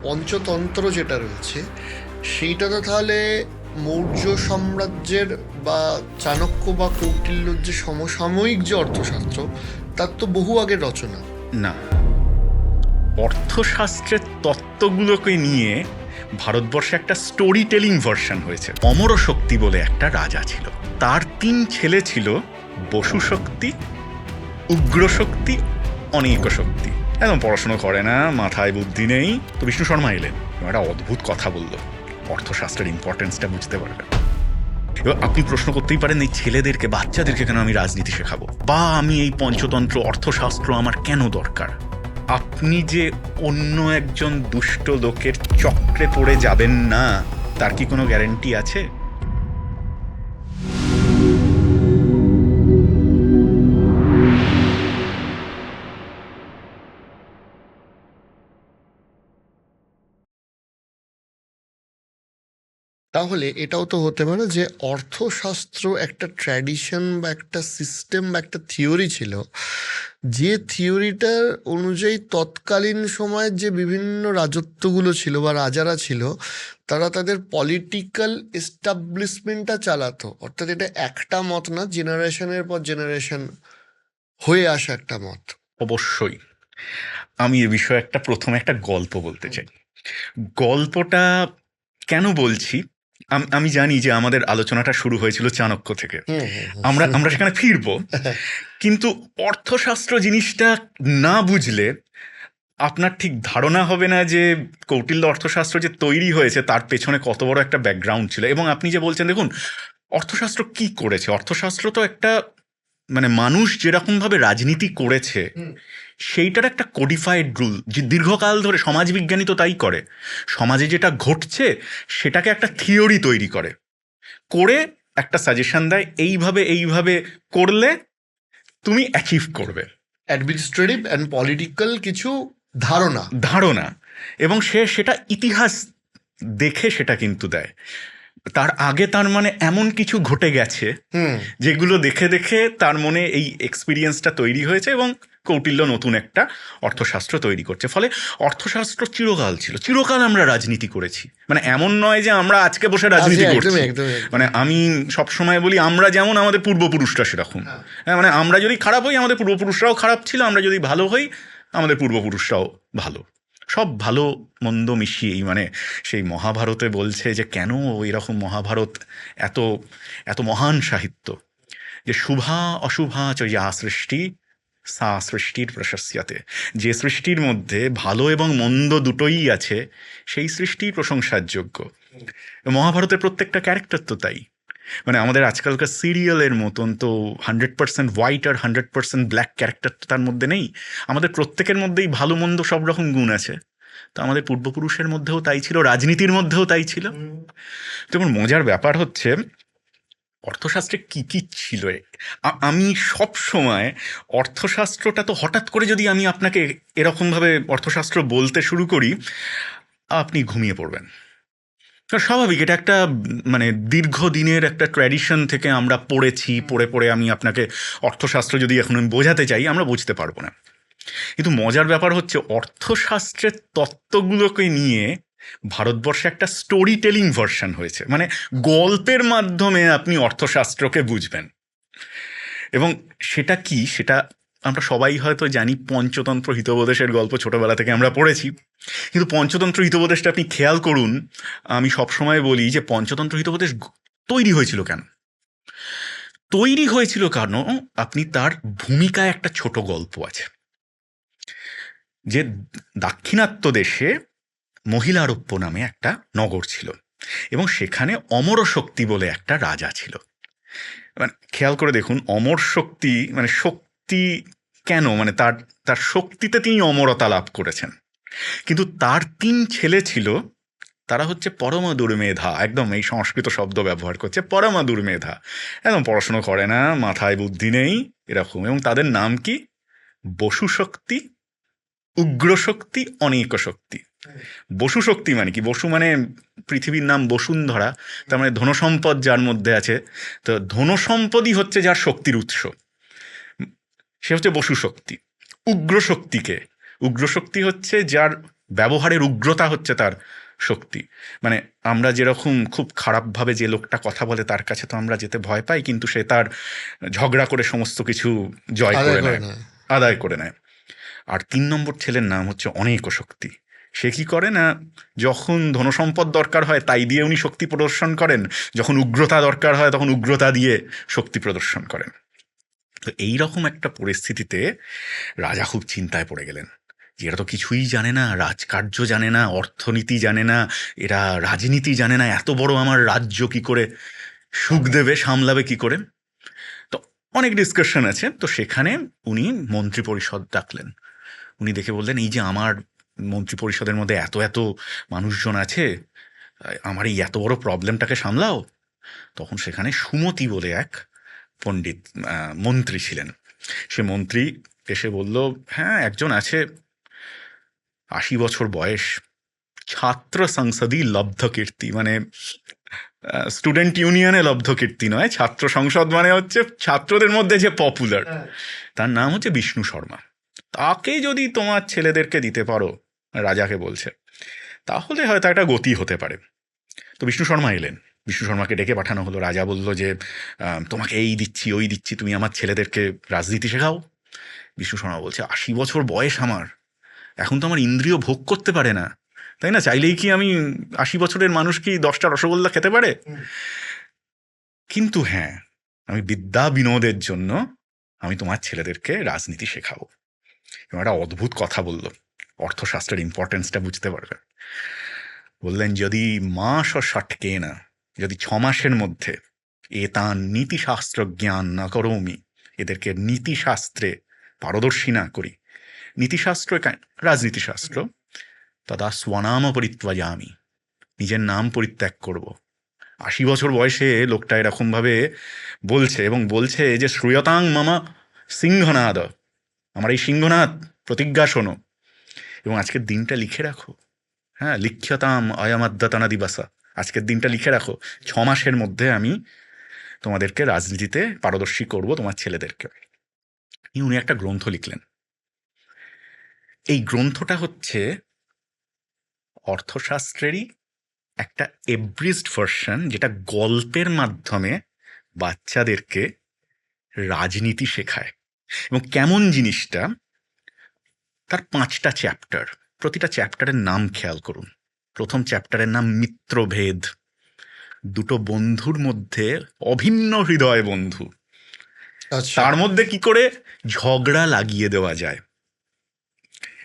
পঞ্চতন্ত্র যেটা রয়েছে সেইটা তো তাহলে মৌর্য সাম্রাজ্যের বা চাণক্য বা কৌটিল্যর যে সমসাময়িক যে অর্থশাস্ত্র তার তো বহু আগের রচনা। না, অর্থশাস্ত্রের তত্ত্বগুলোকে নিয়ে ভারতবর্ষে একটা স্টোরি টেলিং ভার্সন হয়েছে। অমর শক্তি বলে একটা রাজা ছিল, তার 3 ছেলে ছিল, বসু শক্তি, উগ্র শক্তি, অনেক শক্তি। একদম পড়াশুনো করে না, মাথায় বুদ্ধি নেই। তো বিষ্ণু শর্মা এলেন, একটা অদ্ভুত কথা বলল, অর্থশাস্ত্রের ইম্পর্টেন্সটা বুঝতে পারবেন। এবার আপনি প্রশ্ন করতেই পারেন, এই ছেলেদেরকে, বাচ্চাদেরকে কেন আমি রাজনীতি শেখাবো, বা আমি এই পঞ্চতন্ত্র অর্থশাস্ত্র আমার কেন দরকার? আপনি যে অন্য একজন দুষ্ট লোকের চক্রে পড়ে যাবেন না, তার কি কোনো গ্যারান্টি আছে? তাহলে এটাও তো হতে পারে যে অর্থশাস্ত্র একটা ট্র্যাডিশন বা একটা সিস্টেম বা একটা থিওরি ছিল, যে থিওরিটার অনুযায়ী তৎকালীন সময়ের যে বিভিন্ন রাজত্বগুলো ছিল বা রাজারা ছিল তারা তাদের পলিটিক্যাল এস্টাবলিশমেন্টটা চালাতো। অর্থাৎ এটা একটা মত না, জেনারেশনের পর জেনারেশন হয়ে আসা একটা মত। অবশ্যই। আমি এ বিষয়ে প্রথমে একটা গল্প বলতে চাই। গল্পটা কেন বলছি, আমি জানি যে আমাদের আলোচনাটা শুরু হয়েছিল চাণক্য থেকে, আমরা সেখানে ফিরবো। কিন্তু অর্থশাস্ত্র জিনিসটা না বুঝলে আপনার ঠিক ধারণা হবে না যে কৌটিল্য অর্থশাস্ত্র যে তৈরি হয়েছে তার পেছনে কত বড় একটা ব্যাকগ্রাউন্ড ছিল। এবং আপনি যে বলছেন, দেখুন অর্থশাস্ত্র কি করেছে, অর্থশাস্ত্র তো একটা, মানে মানুষ যেরকমভাবে রাজনীতি করেছে সেইটার একটা কোডিফাইড রুল, যে দীর্ঘকাল ধরে সমাজবিজ্ঞানী তো তাই করে। সমাজে যেটা ঘটছে সেটাকে একটা থিওরি তৈরি করে, করে একটা সাজেশন দেয়, এইভাবে এইভাবে করলে তুমি অ্যাচিভ করবে। অ্যাডমিনিস্ট্রেটিভ অ্যান্ড পলিটিক্যাল কিছু ধারণা ধারণা এবং সেটা ইতিহাস দেখে সেটা কিন্তু দেয়। তার আগে তার মানে এমন কিছু ঘটে গেছে যেগুলো দেখে দেখে তার মনে এই এক্সপিরিয়েন্সটা তৈরি হয়েছে, এবং কৌটিল্য নতুন একটা অর্থশাস্ত্র তৈরি করছে। ফলে অর্থশাস্ত্র চিরকাল ছিল, চিরকাল আমরা রাজনীতি করেছি। মানে এমন নয় যে আমরা আজকে বসে রাজনীতি করছি। মানে আমি সবসময় বলি, আমরা যেমন আমাদের পূর্বপুরুষরা সেরকম। মানে আমরা যদি খারাপ হই আমাদের পূর্বপুরুষরাও খারাপ ছিল, আমরা যদি ভালো হই আমাদের পূর্বপুরুষরাও ভালো। সব ভালো মন্দ মিশিয়েই, মানে সেই মহাভারতে বলছে যে কেন এরকম মহাভারত এত এত মহান সাহিত্য, যে শুভা অশুভা চ ইয়া সৃষ্টি সা সৃষ্টির প্রশস্যতে। যে সৃষ্টির মধ্যে ভালো এবং মন্দ দুটোই আছে সেই সৃষ্টি প্রশংসার যোগ্য। মহাভারতের প্রত্যেকটা ক্যারেক্টার তো তাই। মানে আমাদের আজকালকার সিরিয়ালের মতন তো 100% হোয়াইট আর 100% ব্ল্যাক ক্যারেক্টার তো তার মধ্যে নেই। আমাদের প্রত্যেকের মধ্যেই ভালো মন্দ সব রকম গুণ আছে। তো আমাদের পূর্বপুরুষের মধ্যেও তাই ছিল, রাজনীতির মধ্যেও তাই ছিল। যেমন মজার ব্যাপার হচ্ছে, অর্থশাস্ত্রে কি কি ছিল। আমি সব সময় অর্থশাস্ত্রটা তো হঠাৎ করে যদি আমি আপনাকে এরকমভাবে অর্থশাস্ত্র বলতে শুরু করি, আপনি ঘুমিয়ে পড়বেন। স্বাভাবিক, এটা একটা মানে দীর্ঘদিনের একটা ট্র্যাডিশন থেকে আমরা পড়েছি, পড়ে পড়ে আমি আপনাকে অর্থশাস্ত্র যদি এখন আমি বোঝাতে চাই আমরা বুঝতে পারবো না। কিন্তু মজার ব্যাপার হচ্ছে, অর্থশাস্ত্রের তত্ত্বগুলোকে নিয়ে ভারতবর্ষে একটা স্টোরি টেলিং ভার্সন হয়েছে। মানে গল্পের মাধ্যমে আপনি অর্থশাস্ত্রকে বুঝবেন। এবং সেটা কি, সেটা আমরা সবাই হয়তো জানি, পঞ্চতন্ত্র হিতোপদেশের গল্প ছোটবেলা থেকে আমরা পড়েছি। কিন্তু পঞ্চতন্ত্র হিতোপদেশটা আপনি খেয়াল করুন, আমি সবসময় বলি যে পঞ্চতন্ত্র হিতোপদেশ তৈরি হয়েছিল কেন? তৈরি হয়েছিল কারণ আপনি তার ভূমিকায় একটা ছোট গল্প আছে, যে দাক্ষিণাত্য দেশে মহিলারোপ্য নামে একটা নগর ছিল, এবং সেখানে অমর শক্তি বলে একটা রাজা ছিল। মানে খেয়াল করে দেখুন, অমর শক্তি মানে শক্তি কেন, মানে তার তার শক্তিতে তিনি অমরতা লাভ করেছেন। কিন্তু তার 3 ছেলে ছিল, তারা হচ্ছে পরমা দুর্মেধা। একদম এই সংস্কৃত শব্দ ব্যবহার করছে, পরমা দুর্মেধা। একদম পড়াশুনো করে না, মাথায় বুদ্ধি নেই, এরকম। এবং তাদের নাম কি? বসু শক্তি, উগ্র শক্তি, অনেক শক্তি। বসু শক্তি মানে কি? বসু মানে পৃথিবীর নাম বসুন্ধরা, তার মানে ধনসম্পদ যার মধ্যে আছে। তো ধনসম্পদই হচ্ছে যার শক্তির উৎস, সে হচ্ছে বসু শক্তি। উগ্র শক্তিকে, উগ্র শক্তি হচ্ছে যার ব্যবহারের উগ্রতা হচ্ছে তার শক্তি। মানে আমরা যেরকম খুব খারাপভাবে যে লোকটা কথা বলে তার কাছে তো আমরা যেতে ভয় পাই, কিন্তু সে তার ঝগড়া করে সমস্ত কিছু জয় আদায় করে করে নেয়, না। আদায় করে নেয়। আর ৩ নম্বর ছেলের নাম হচ্ছে অনেক শক্তি। সে কি করে না, যখন ধনসম্পদ দরকার হয় তাই দিয়ে উনি শক্তি প্রদর্শন করেন, যখন উগ্রতা দরকার হয় তখন উগ্রতা দিয়ে শক্তি প্রদর্শন করেন। তো এইরকম একটা পরিস্থিতিতে রাজা খুব চিন্তায় পড়ে গেলেন যে এরা তো কিছুই জানে না, রাজকার্য জানে না, অর্থনীতি জানে না, এরা রাজনীতি জানে না, এত বড় আমার রাজ্য কি করে সুখ দেবে, সামলাবে কি করে। তো অনেক ডিসকাশন আছে, তো সেখানে উনি মন্ত্রী পরিষদ ডাকলেন। উনি দেখে বললেন, এই যে আমার মন্ত্রী পরিষদের মধ্যে এত এত মানুষজন আছে, আমার এই এত বড় প্রবলেমটাকে সামলাও। তখন সেখানে সুমতি বলে এক পণ্ডিত মন্ত্রী ছিলেন। সে মন্ত্রী এসে বলল, হ্যাঁ একজন আছে, ৮০ বছর বয়স, ছাত্র সংসদী লব্ধ কীর্তি, মানে স্টুডেন্ট ইউনিয়নে লব্ধ কীর্তি নয়, ছাত্র সংসদ মানে হচ্ছে ছাত্রদের মধ্যে যে পপুলার, তার নাম হচ্ছে বিষ্ণু শর্মা। তাকে যদি তোমার ছেলেদেরকে দিতে পারো, রাজাকে বলছে, তাহলে হয়তো একটা গতি হতে পারে। তো বিষ্ণু শর্মা এলেন, বিষ্ণু শর্মাকে ডেকে পাঠানো হলো। রাজা বলল যে তোমাকে এই দিচ্ছি ওই দিচ্ছি, তুমি আমার ছেলেদেরকে রাজনীতি শেখাও। বিষ্ণু শর্মা বলছে, ৮০ বছর বয়স আমার, এখন তো আমার ইন্দ্রিয় ভোগ করতে পারে না, তাই না? চাইলেই কি আমি ৮০ বছরের মানুষ কি ১০টা রসগোল্লা খেতে পারে? কিন্তু হ্যাঁ, আমি বিদ্যা বিনোদের জন্য আমি তোমার ছেলেদেরকে রাজনীতি শেখাবো। এবং একটা অদ্ভুত কথা বলল, অর্থশাস্ত্রের ইম্পর্টেন্সটা বুঝতে পারবে। বললেন, যদি মাস ও ষটকে না, যদি ৬ মাসের মধ্যে তার নীতিশাস্ত্র জ্ঞান না করোমি, এদেরকে নীতিশাস্ত্রে পারদর্শী না করি, নীতিশাস্ত্র রাজনীতিশাস্ত্র, তদা স্বনাম পরিত্যাজামি, নিজের নাম পরিত্যাগ করব। ৮০ বছর বয়সে লোকটা এরকমভাবে বলছে, এবং বলছে যে শ্রুয়তাং মামা সিংহনাদ, আমার এই সিংহনাদ প্রতিজ্ঞা শোনো, এবং আজকের দিনটা লিখে রাখো। হ্যাঁ, লিখ্যতাম অয়মাদ্যতনা দিবাসা, আজকের দিনটা লিখে রাখো, ৬ মাসের মধ্যে আমি তোমাদেরকে রাজনীতিতে পারদর্শী করব, তোমার ছেলেদেরকে। উনি একটা গ্রন্থ লিখলেন। এই গ্রন্থটা হচ্ছে অর্থশাস্ত্রেরই একটা এব্রিজড ভার্সন, যেটা গল্পের মাধ্যমে বাচ্চাদেরকে রাজনীতি শেখায়। এবং কেমন জিনিসটা, তার 5টা চ্যাপ্টার, প্রতিটা চ্যাপ্টারের নাম খেয়াল করুন। প্রথম চ্যাপ্টারের নাম মিত্রভেদ, দুটো বন্ধুর মধ্যে অভিন্ন হৃদয় বন্ধু, আচ্ছা। তার মধ্যে কি করে ঝগড়া লাগিয়ে দেওয়া যায়।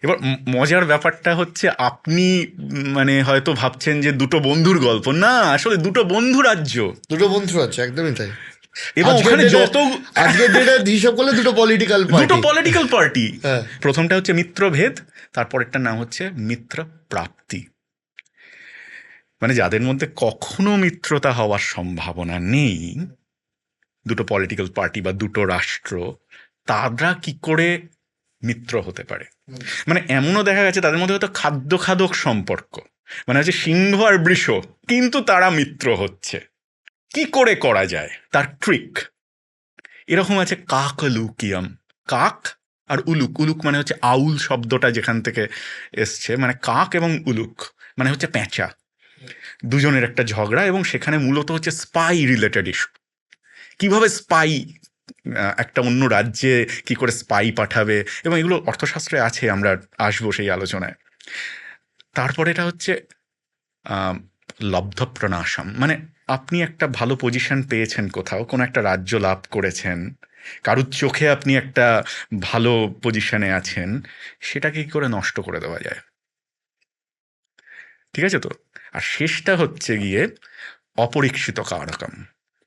এবার মজার ব্যাপারটা হচ্ছে, আপনি মানে হয়তো ভাবছেন যে দুটো বন্ধুর গল্প, না, আসলে দুটো বন্ধু রাজ্য, দুটো বন্ধু আছে, একদমই তাই। এবং ওখানে যত আজকের ডেটে হিসাব করলে দুটো পলিটিক্যাল দুটো পলিটিক্যাল পার্টি। হ্যাঁ। প্রথমটা হচ্ছে মিত্রভেদ, তারপরেরটার নাম হচ্ছে মিত্র প্রাপ্তি, মানে যাদের মধ্যে কখনো মিত্রতা হওয়ার সম্ভাবনা নেই, দুটো পলিটিক্যাল পার্টি বা দুটো রাষ্ট্র, তারা কি করে মিত্র হতে পারে। মানে এমনও দেখা গেছে তাদের মধ্যে হয়তো খাদ্য খাদক সম্পর্ক, মানে হচ্ছে সিংহ আর বৃষ, কিন্তু তারা মিত্র হচ্ছে। কি করে করা যায়, তার ট্রিক এরকম আছে। কাক লুকিয়াম, কাক আর উলুক, উলুক মানে হচ্ছে আউল শব্দটা যেখান থেকে এসছে, মানে কাক এবং উলুক মানে হচ্ছে পেঁচা, দুজনের একটা ঝগড়া, এবং সেখানে মূলত হচ্ছে স্পাই রিলেটেড ইস্যু। কিভাবে স্পাই একটা অন্য রাজ্যে কি করে স্পাই পাঠাবে, এবং এগুলো অর্থশাস্ত্রে আছে, আমরা আসবো সেই আলোচনায়। তারপরে এটা হচ্ছে লব্ধ প্রণাশম, মানে আপনি একটা ভালো পজিশন পেয়েছেন কোথাও, কোনো একটা রাজ্য লাভ করেছেন, কারুর চোখে আপনি একটা ভালো পজিশনে আছেন, সেটাকে কি করে নষ্ট করে দেওয়া যায়। ঠিক আছে তো? আর শেষটা হচ্ছে গিয়ে অপরীক্ষিত কারকম,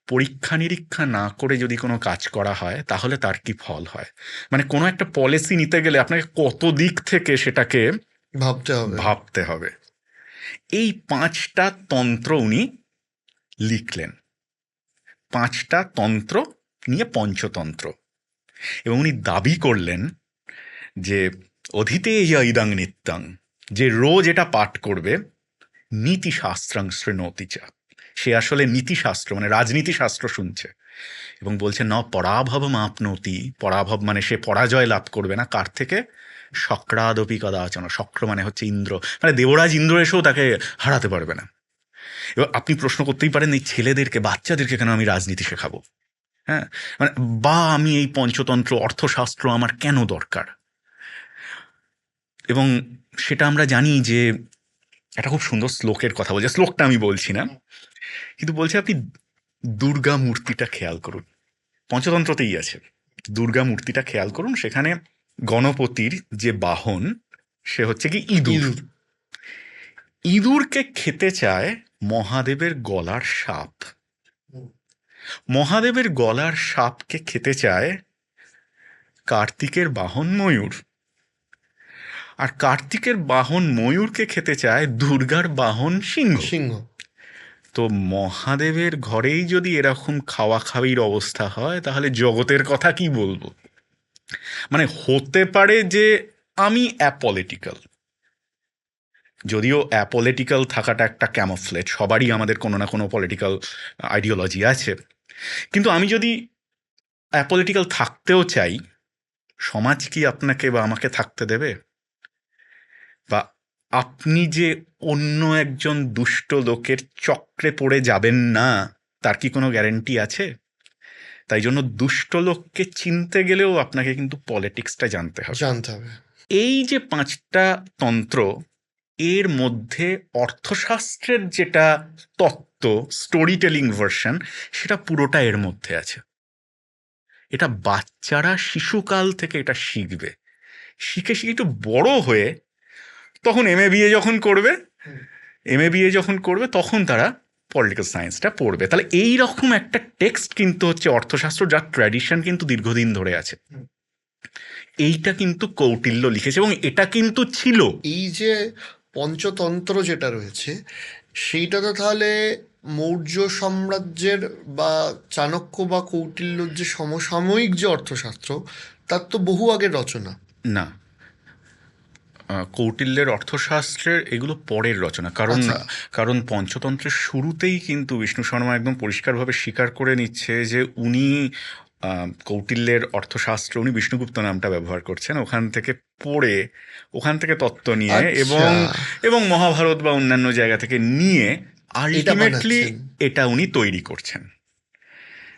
পরীক্ষা নিরীক্ষা না করে যদি কোনো কাজ করা হয় তাহলে তার কি ফল হয়। মানে কোনো একটা পলিসি নিতে গেলে আপনাকে কত দিক থেকে সেটাকে ভাবতে হবে। এই 5টা তন্ত্র উনি লিখলেন, 5টা তন্ত্র নিয়ে পঞ্চতন্ত্র, এবং উনি দাবি করলেন যে অধীতে ইদং নিত্যং, যে রোজ এটা পাঠ করবে, নীতিশাস্ত্রাং শৃণোতি চা, সে আসলে নীতিশাস্ত্র মানে রাজনীতি শাস্ত্র শুনছে। এবং বলছে ন পরাভব আপনতি, পরাভব মানে সে পরাজয় লাভ করবে না, কার থেকে, শক্রাদপি কদাচন, শক্র মানে হচ্ছে ইন্দ্র, মানে দেবরাজ ইন্দ্র এসেও তাকে হারাতে পারবে না। এবার আপনি প্রশ্ন করতেই পারেন এই ছেলেদেরকে, বাচ্চাদেরকে কেন আমি রাজনীতি শেখাবো? হ্যাঁ, মানে বা আমি এই পঞ্চতন্ত্র অর্থশাস্ত্র আমার কেন দরকার? এবং সেটা আমরা জানি যে একটা খুব সুন্দর শ্লোকের কথা বলছে, শ্লোকটা আমি বলছি না, কিন্তু বলছে আপনি দুর্গা মূর্তিটা খেয়াল করুন, পঞ্চতন্ত্রতেই আছে। দুর্গা মূর্তিটা খেয়াল করুন, সেখানে গণপতির যে বাহন সে হচ্ছে কি ইঁদুর। ইঁদুরকে খেতে চায় মহাদেবের গলার সাপ, মহাদেবের গলার সাপকে খেতে চায় কার্তিকের বাহন ময়ূর, আর কার্তিকের বাহন ময়ূরকে খেতে চায় দুর্গার বাহন সিংহ। সিংহ। তো মহাদেবের ঘরেই যদি এরকম খাওয়া খাওয়ির অবস্থা হয় তাহলে জগতের কথা কি বলবো? মানে হতে পারে যে আমি অ্যাপলিটিক্যাল, যদিও অ্যাপলিটিক্যাল থাকাটা একটা ক্যামোফ্লেজ, সবারই আমাদের কোনো না কোনো পলিটিক্যাল আইডিওলজি আছে, কিন্তু আমি যদি অ্যাপলিটিক্যাল থাকতেও চাই, সমাজ কি আপনাকে বা আমাকে থাকতে দেবে? বা আপনি যে অন্য একজন দুষ্ট লোকের চক্রে পড়ে যাবেন না, তার কি কোনো গ্যারেন্টি আছে? তাই জন্য দুষ্ট লোককে চিনতে গেলেও আপনাকে কিন্তু পলিটিক্সটা জানতে হবে। এই যে 5টা তন্ত্র, এর মধ্যে অর্থশাস্ত্রের যেটা তত্ত্ব, স্টোরি টেলিং ভার্সন, সেটা পুরোটা এর মধ্যে আছে। এটা বাচ্চারা শিশুকাল থেকে এটা শিখবে, শিখে শিখে একটু বড় হয়ে তখন MA যখন করবে তখন তারা পলিটিক্যাল সায়েন্সটা পড়বে। তাহলে এই রকম একটা টেক্সট কিন্তু হচ্ছে অর্থশাস্ত্র, যার ট্র্যাডিশন কিন্তু দীর্ঘদিন ধরে আছে। এইটা কিন্তু কৌটিল্য লিখেছে, এবং এটা কিন্তু ছিল এই যে পঞ্চতন্ত্র যেটা রয়েছে সেইটা তো তাহলে মৌর্য সাম্রাজ্যের বা চাণক্য বা কৌটিল্যর যে সমসাময়িক যে অর্থশাস্ত্র তার তো বহু আগের রচনা না। কৌটিল্যের অর্থশাস্ত্রের এগুলো পরের রচনা, কারণ পঞ্চতন্ত্রের শুরুতেই কিন্তু বিষ্ণু শর্মা একদম পরিষ্কারভাবে স্বীকার করে নিচ্ছে যে উনি কৌটিল্যের অর্থশাস্ত্র, উনি বিষ্ণুগুপ্ত নামটা ব্যবহার করছেন, ওখান থেকে পড়ে, ওখান থেকে তত্ত্ব নিয়ে এবং মহাভারত বা অন্যান্য জায়গা থেকে নিয়ে আলটিমেটলি এটা উনি তৈরি করছেন।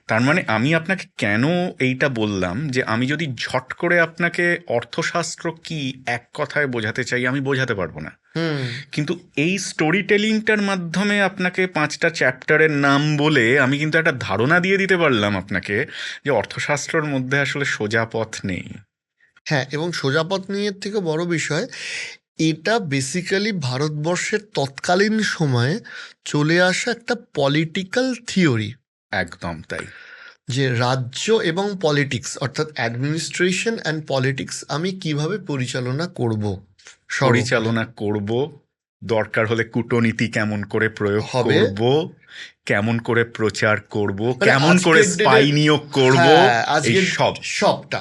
তার মানে আমি আপনাকে কেন এইটা বললাম যে আমি যদি ঝট করে আপনাকে অর্থশাস্ত্র কি এক কথায় বোঝাতে চাই, আমি বোঝাতে পারবো না, কিন্তু এই স্টোরি টেলিংটার মাধ্যমে আপনাকে 5টা চ্যাপ্টারের নাম বলে আমি কিন্তু একটা ধারণা দিয়ে দিতে পারলাম আপনাকে যে অর্থশাস্ত্রের মধ্যে আসলে সোজা পথ নেই। হ্যাঁ, এবং সোজা পথ নিয়ে থেকে বড় বিষয়, এটা বেসিক্যালি ভারতবর্ষের তৎকালীন সময়ে চলে আসা একটা পলিটিক্যাল থিওরি। একদম তাই, যে রাজ্য এবং পলিটিক্স অর্থাৎ অ্যাডমিনিস্ট্রেশন অ্যান্ড পলিটিক্স আমি কিভাবে পরিচালনা করব, দরকার হলে কূটনীতি কেমন করে প্রয়োগ করব, কেমন করে প্রচার করব, কেমন করে স্পাই নিয়োগ করব, এই সবটা